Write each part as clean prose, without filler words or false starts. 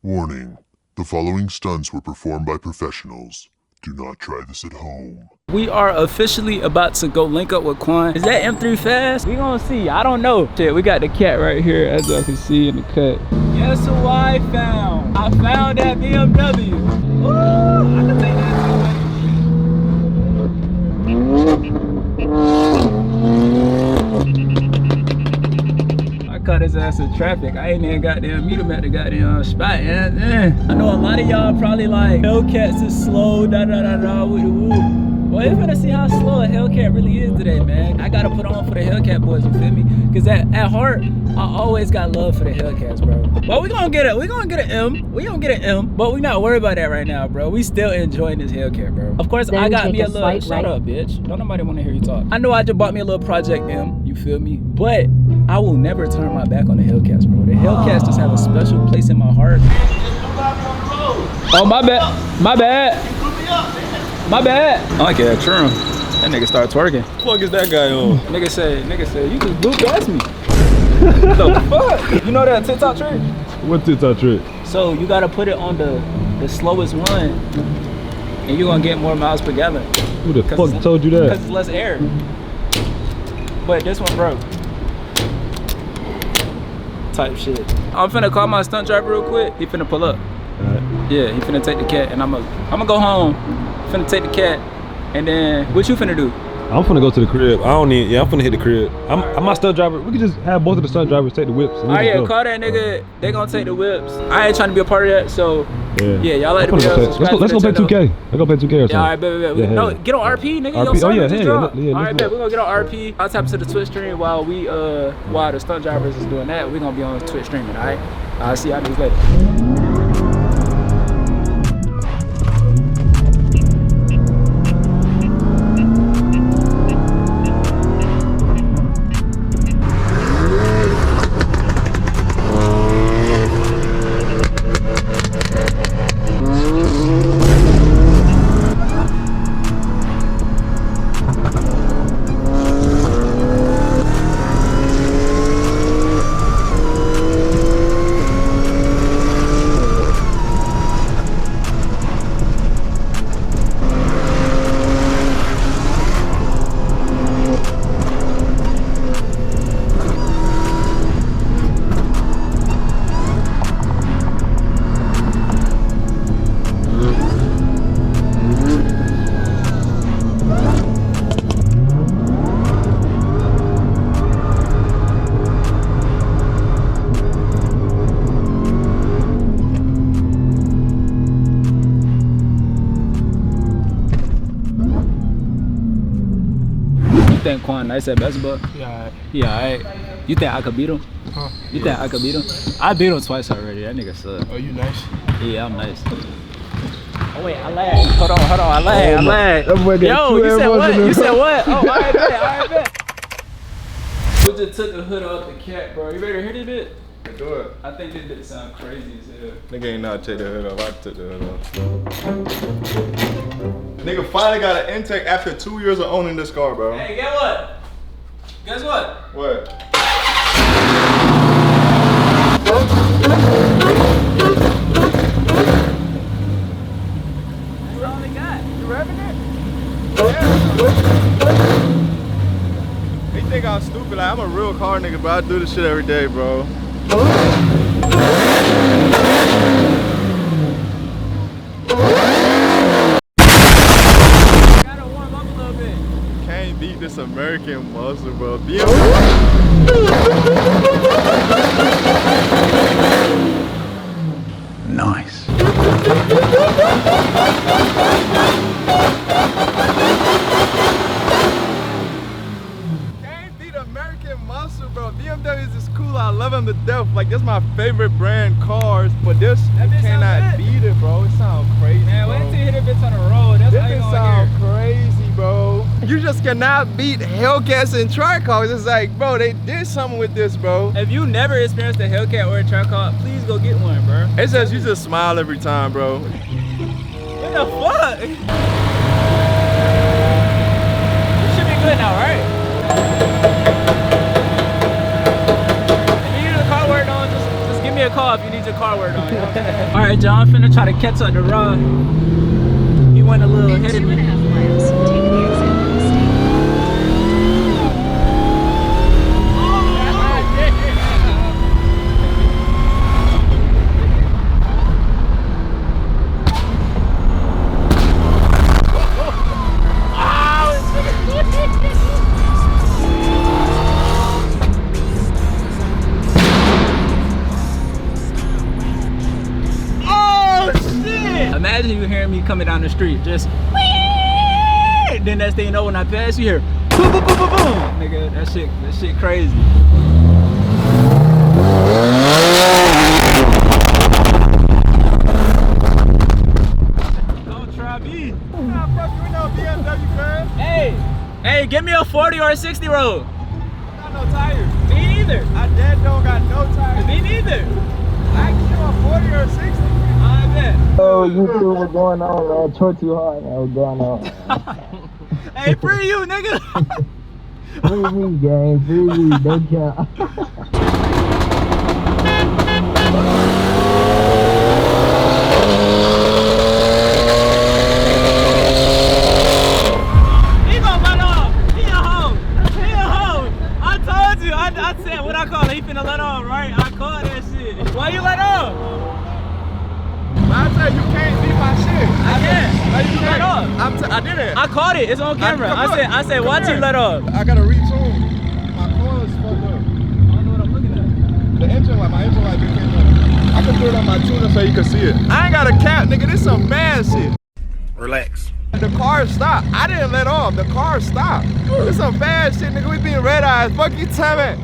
Warning, the following stunts were performed by professionals. Do not try this at home. We are officially about to go link up with Quan. Is that M3 fast? We gonna see, I don't know. Shit, we got the cat right here, as y'all can see in the cut. Guess who I found? I found that BMW. Ooh, I can take that too. I caught his ass in traffic. I ain't even goddamn meet him at the goddamn spot. Yeah. I know a lot of y'all probably like, Hellcats is slow, da da da da, with the woo. Well, you're gonna see how slow a Hellcat really is today, man. I gotta put on for the Hellcat boys, you feel me? Cause at heart, I always got love for the Hellcats, bro. But we gonna get an M. We gonna get an M, but we not worried about that right now, bro. We still enjoying this Hellcat, bro. Of course, then I got me a little, shut up, bitch. Don't nobody wanna hear you talk. I know I just bought me a little Project M, you feel me? But I will never turn my back on the Hellcats, bro. The Hellcats just have a special place in my heart. Oh, my bad. My bad. My bad. I like that trim. That nigga start twerking. What the fuck is that guy on? Nigga say, you just blew past me. The fuck? You know that TikTok trick? What TikTok trick? So you gotta put it on the slowest one, and you're gonna get more miles per gallon. Who the fuck told you that? Because it's less air. But this one broke. Type shit. I'm finna call my stunt driver real quick. He finna pull up. Alright. Yeah, he finna take the cat, and I'm gonna go home. Finna take the cat, and then what you finna do? I'm finna go to the crib. I'm finna hit the crib. I'm my stunt driver. We could just have both of the stunt drivers take the whips. Alright, yeah, call that nigga. They gonna take the whips. I ain't trying to be a part of that, so yeah, y'all like the video. Let's go play 2K. Let's go play 2K or something. Yeah, alright, bet. Yeah, No, get on RP, nigga. RP? Yo, oh yeah, alright, bet. We're gonna get on RP. I'll tap to the Twitch stream while the stunt drivers is doing that. We're gonna be on Twitch streaming, alright? I'll see y'all niggas later. You think Quan nice at basketball? Yeah. Yeah, alright. You think I could beat him? Huh? You think I could beat him? I beat him twice already. That nigga suck. Oh, you nice? Yeah, I'm nice. Oh wait, I lagged. Hold on, I lagged. Yo, you said what? You said what? Oh, alright, bet. We just took the hood off the cat, bro. You ready to hear this bit? Do it. I think this bit sound crazy as hell. Nigga ain't not take the hood off. I took the hood off. Nigga finally got an intake after 2 years of owning this car, bro. Hey, guess what? Guess what? What? That's all they got. You revving it? They think I'm stupid. Like, I'm a real car nigga, but I do this shit every day, bro. Gotta warm up a little bit. Can't beat this American muscle, bro. Nice. Can't beat American muscle, bro. BMWs is cool. I love them to death. Like, this is my favorite brand cars, but this, you cannot beat it, bro. It sounds crazy, Man, bro. wait till you hit a bitch on the road. That's how you This gonna sound hear. crazy, bro. You just cannot beat Hellcats and tri-cars. It's like, bro, they did something with this, bro. If you never experienced a Hellcat or a tri-car, please go get one, bro. It's just, you just smile every time, bro. What the fuck? You should be good now, right? a call if you need your car worked on. All right, John, I'm finna try to catch up to Rod. He went a little ahead of me. 2.5 miles. Take the exit on the state. Imagine you hearing me coming down the street, just then next thing you know, when I pass you hear boom, boom, boom, boom, boom. Nigga, that shit crazy. Don't try me. Nah, fuck you no BMW, cuz. Hey, give me a 40 or a 60 road. I got no tires. Me neither. I dead don't got no tires. Me neither. I can give a 40 or a 60. I bet. Oh, you see what's going on, man? Try too hard, man. What's going on? Hey, free you, nigga. Free me, gang. Free me. Don't count. He gonna let off. He a hoe. He a hoe. I told you. I said what I call it. He finna let off, right? I called that shit. Why you let off? I said you can't beat my shit. I can't. Like, you let off. I did it. I caught it. It's on camera. I said, watch you let off. I gotta retune. My coil's fucked up. I don't know what I'm looking at. The engine light, my engine light just came on. I can put it on my tuner so you can see it. I ain't got a cap, nigga. This some bad shit. Relax. The car stopped. I didn't let off. The car stopped. This some bad shit, nigga. We being red eyes. Fuck you, Tammy.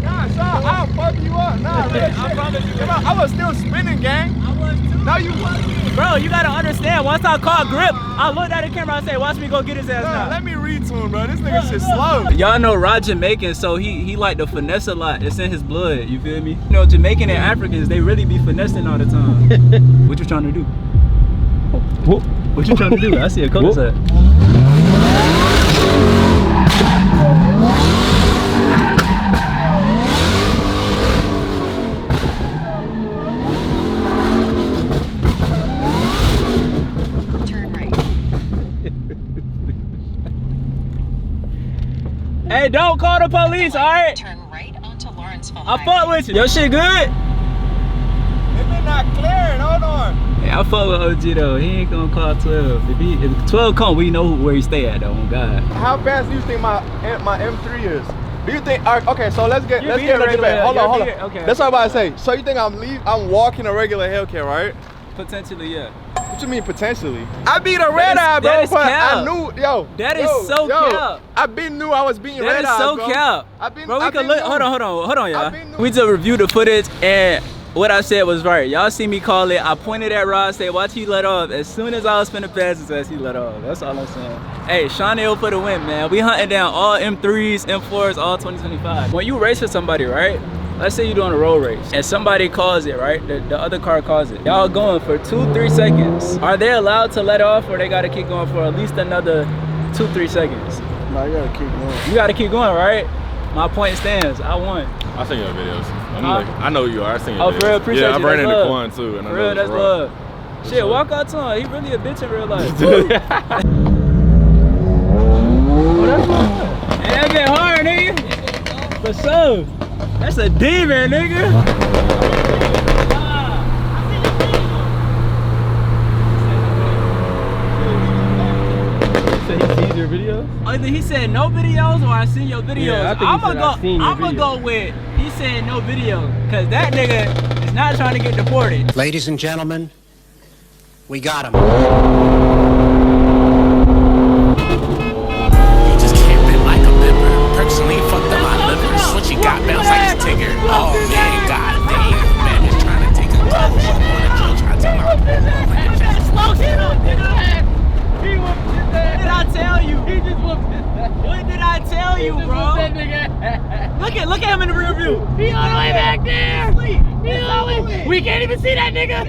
Nah, Sean, I'll fuck you up. Nah, real shit. I promise you. Come on, I was still spinning, gang. I was too. No, you wasn't. Bro, you gotta understand. Once I caught grip, I looked at the camera and said, watch me go get his ass Nah, now. let me retune, bro. This nigga shit slow. Y'all know Rod Jamaican, so he like to finesse a lot. It's in his blood, you feel me? You know, Jamaican and Africans, they really be finessing all the time. What you trying to do? What you trying to do? I see a cul-de-sac. Turn right. Hey, don't call the police, alright? Turn right onto Lawrenceville I Highway. fuck with you. Your shit good? It been not clearing. Hold on. Hey, I fuck with OG though. He ain't gonna call 12. If 12 come, we know where he stay at though, on God. How fast do you think my M3 is? Do you think? Okay, so let's get You ready beat a to regular debate. Hold Hellcat. on. Okay. That's what I'm about to say. So you think I'm walking a regular Hellcat, right? Potentially, yeah. What you mean potentially? I beat a red eye, that bro. is But cap. I knew, yo. That is so cap. I been knew I was beating That red is eyes, so bro. cap. Bro, we can look. Hold on, I've been y'all. new. We just reviewed the footage and what I said was right. Y'all see me call it. I pointed at Rod, said, watch he let off. As soon as I was finna pass his ass, he let off. That's all I'm saying. Hey, Seanio for the win, man. We hunting down all M3s, M4s, all 2025. When you race with somebody, right? Let's say you're doing a road race and somebody calls it, right? The other car calls it. Y'all going for 2-3 seconds. Are they allowed to let off or they gotta keep going for at least another 2-3 seconds? No, you gotta keep going. You gotta keep going, right? My point stands. I won. I seen your videos. I know who you are. I seen your Oh, videos. for real, appreciate yeah, you. I ran That's into love. Quan too. And I For know real, it's that's raw. love. For Shit, sure. walk out to him. He really a bitch in real life. Hey, that been hard, nigga. For sure. That's a demon, nigga. He sees your video? Either he said no videos or I seen your videos. Yeah, I think he said I seen your I'ma video. go with he said no video. Cause that nigga is not trying to get deported. Ladies and gentlemen, we got him. You just can't bend like a bipper. Personally fucked up my liver. Switchy got bounce like a ticker. Oh man, god damn. Man is trying to take a close up on a drill. Trying to take my What did I tell you? He just whooped his ass. What did I tell you, bro? Look at him in the rear view. you? He all the way back there. We can't even see that nigga.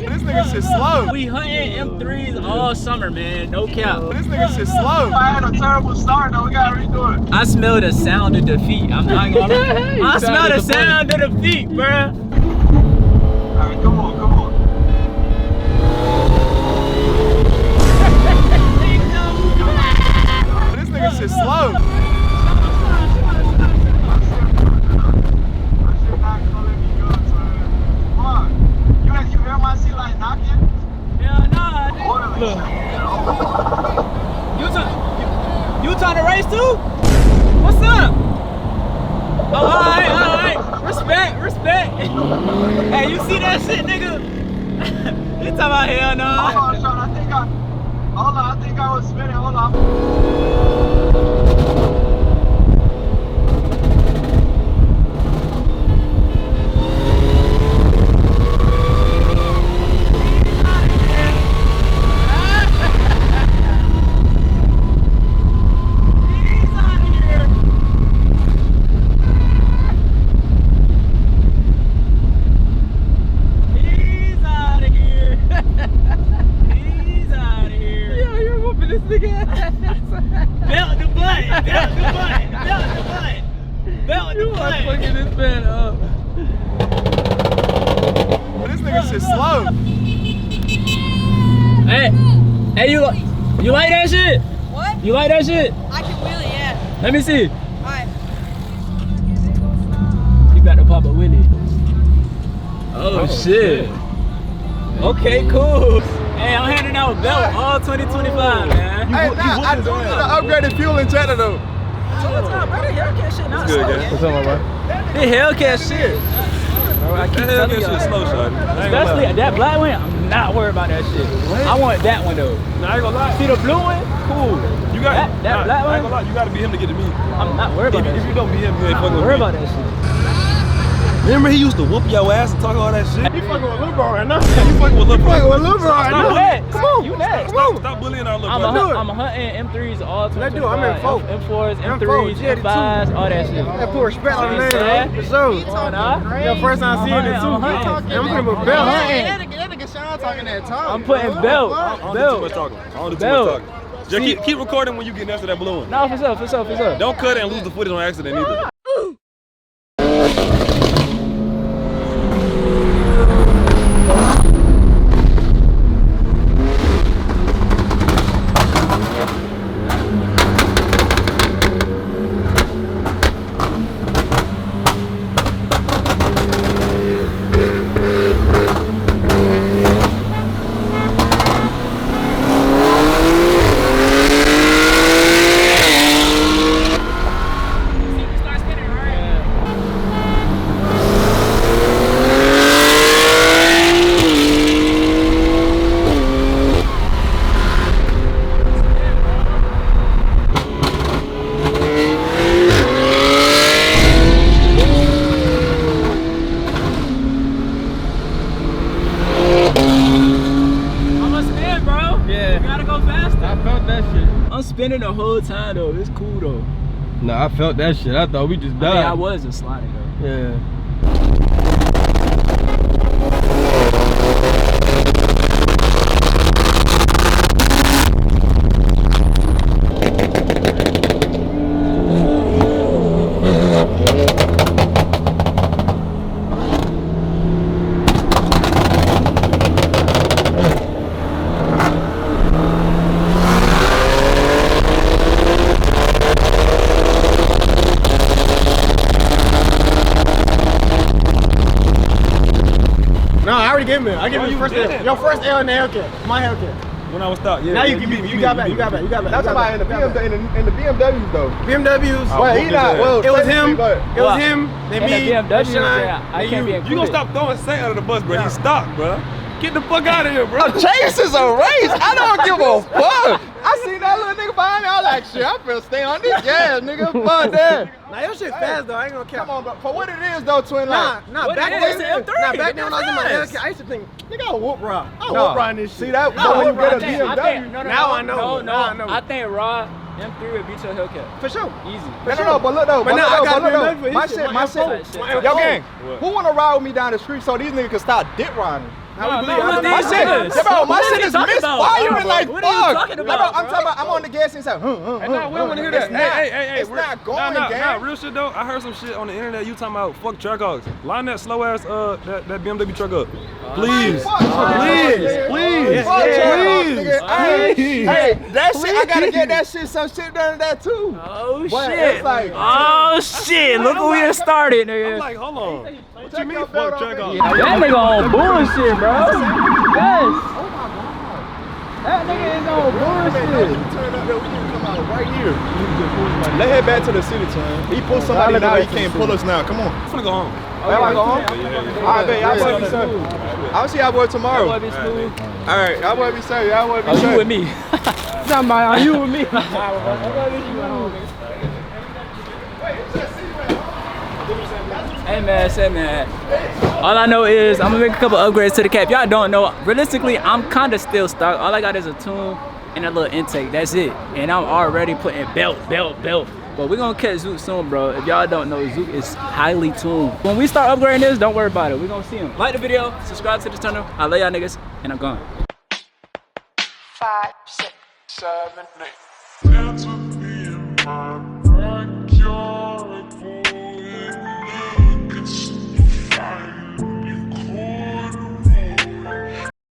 This nigga shit slow. We hunting M3s all summer, man. No cap. This nigga shit slow. I had a terrible start though. We gotta redo it. I smell the sound of defeat. I'm not gonna lie. I smell the sound of defeat, bruh. Alright, come on, come on. This nigga shit slow. Look. You trying to race too? What's up? Oh, alright. Respect. Hey, you see that shit, nigga? You talking about hell no? Hold on, Sean. I think I was spinning. Hold on. Belt the butt. Fucking this man up. This nigga shit slow. Hey, you like that shit? What? You like that shit? I can wheelie, yeah. Let me see. Alright. You got to pop a wheelie. Oh shit. Okay, cool. Hey, I'm handing out belt all 2025, man. Hey, nah, I do need an upgraded fuel injector though. What's up, bro? The Hellcat shit not slow. What's up, my boy? The Hellcat shit. Bro, I keep telling y'all. Slow, son. Especially that black one, I'm not worried about that shit. I want that one though. Nah, I ain't gonna lie. See the blue one? Cool. You got that black one? I ain't gonna lie. You gotta be him to get to me. I'm not worried about that shit. If you don't be him, you ain't I'm fucking not with worried me. about that shit. Remember he used to whoop your ass and talk all that shit? You fucking with Lil Bro right now. You fucking with Lil Bro. right You next. Come on. You next. Stop bullying our Lil Bro. I'm hunting M3s all 2025. Let's do it. I'm in four. M4s, M3s, M5s, all that shit. That put respect on the Yeah. name, for sure. Your first time seeing it too. I'm putting my belt. That nigga Sean talking that talk. I'm putting belt. I don't do too much talking. I don't do too much talking. Just keep recording when you get next to that blue one. No, for sure. Don't cut it and lose the footage on accident either. I'm spinning the whole time though. It's cool though. Nah, I felt that shit. I thought we just died. I mean, I was just sliding though. Yeah. No, I already gave him it. I gave him your first L. Your first L in the Hellcat. My Hellcat. When I was stopped, yeah. Now you can beat me. You got back. That's about in the BMWs though. BMWs. Well, he not. Well, it was him. It was him. Then And me. the BMW, Sean, yeah, I then can't be you. included. You gonna stop throwing Saint under the bus, bro. He stopped, bro. Get the fuck out of here, bro. Chase is a race. I don't give a fuck. I seen that little nigga behind me. I was like, shit, I'm finna stay on this gas, nigga. Fuck that. Nah, your shit fast though. I ain't gonna cap. Come on, bro. For what it is though, twin. Like, Nah, back then when I was in my Hellcat, I used to think, nigga, I whoop Rod. I whoop Rod in this shit. See that? When you get a BMW. No, Now I know. No, I think Rod M3 will beat your Hellcat. For sure. Easy. No, but look though. But now I gotta do nothing for My his shit, my shit. shit. Yo, gang, What? who wanna ride with me down the street so these niggas can stop dick riding? No, My these shit, niggas. yeah, bro, my What are shit you is talking about? misfiring like What are you fuck. talking Like, about, bro, I'm bro? talking about, I'm on the gas inside. Hey, nah, we don't want to hear that. Hey, It's not going, nah, gang. real shit though. I heard some shit on the internet. You talking about fuck track hogs. Line that slow ass that BMW truck up, please, Fuck, please. Hey, that shit, I gotta get that shit, some shit done to that too. Oh But shit. it's like- Oh shit. Look who we done started, nigga. I'm like, hold on. What you Take mean your fuck belt off, track nigga. hogs? That nigga on bullshit, bro. Yes. That nigga is on bullshit. Turn up there, we need to come out right here. Let's head back to the city, son. He pulled somebody now, he can't pull us now. Come on. I'm finna go home. Y'all go home? Alright, bet. Y'all boy be safe. I'll see y'all boy tomorrow. Boy, be smooth. Alright, y'all boy be safe. Y'all boy be Oh, safe. you with me? Are you with me? Hey man, say man. All I know is I'm gonna make a couple upgrades to the cap. Y'all don't know. Realistically, I'm kinda still stuck. All I got is a tune and a little intake. That's it. And I'm already putting belt. But we're gonna catch Zook soon, bro. If y'all don't know, Zook is highly tuned. When we start upgrading this, don't worry about it. We're gonna see him. Like the video, subscribe to the channel. I love y'all niggas, and I'm gone. 5, 6, 7, 8.